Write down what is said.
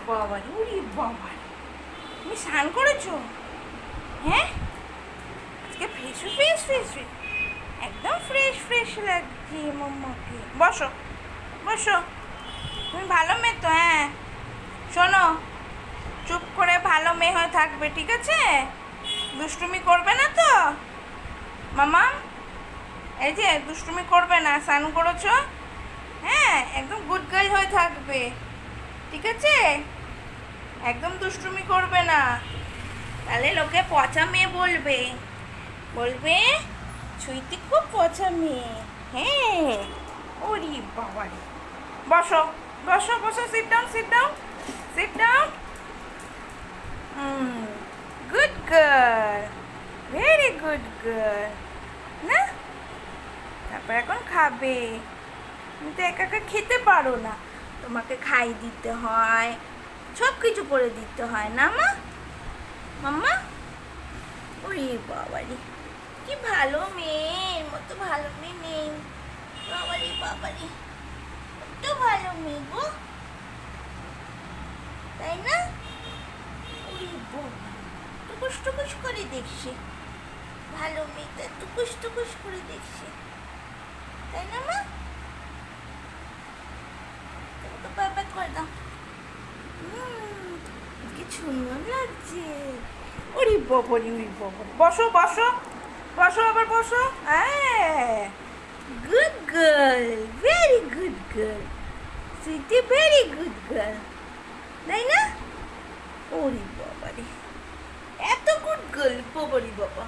বাবা রে, ওরে বাবা, তুমি স্নান করেছো? হ্যাঁ, আজকে ফ্রেশ ফ্রেশ ফ্রেশ একদম ফ্রেশ ফ্রেশ লাগছে মাম্মাকে। বসো বসো, তুমি ভালো মেয়ে তো। হ্যাঁ শোনো, চুপ করে ভালো মেয়ে হয়ে থাকবে, ঠিক আছে? দুষ্টুমি করবে না তো মামা? এই যে দুষ্টুমি করবে না, স্নান করেছো? হ্যাঁ, একদম গুড গার্ল হয়ে থাকবে, ঠিক আছে? একদম দুষ্টুমি করবে না, তাহলে লোকে পচা মেয়ে বলবে। বলবে সুইটি খুব পচা মেয়ে। হ্যাঁ, ওরে বাবা রে। বসো বসো বসো, sit down sit down sit down. Good girl, very good girl. না, তারপর এখন খাবে। তুমি তো একা একা খেতে পারো না, তোমাকে খাই দিতে হয়, সব কিছু করে দিতে হয় না মা? মাম্মা, ওরে বাবারে, কি ভালো মেয়ের মতো ভালো মেয়ে নেই। বাবারে বাবারে, কত ভালো মেয়ে গো, তাই না? ওরে বাবা, টুকুস টুকুস করে দেখছে, ভালো মেয়েটা টুকুস টুকুস করে দেখছে, তাই না মা? তোমাকে বাবা করে দাও। কি সুন্দর লাগছে। ওরে বাবারে, ওরে বাবারে, বসো বসো বসো, আবার বসো। হ্যাঁ, good girl, very good girl, sweetie very good girl, তাই না? ওরে বাবারে, এত গুড গার্ল, বাবারে বাবা।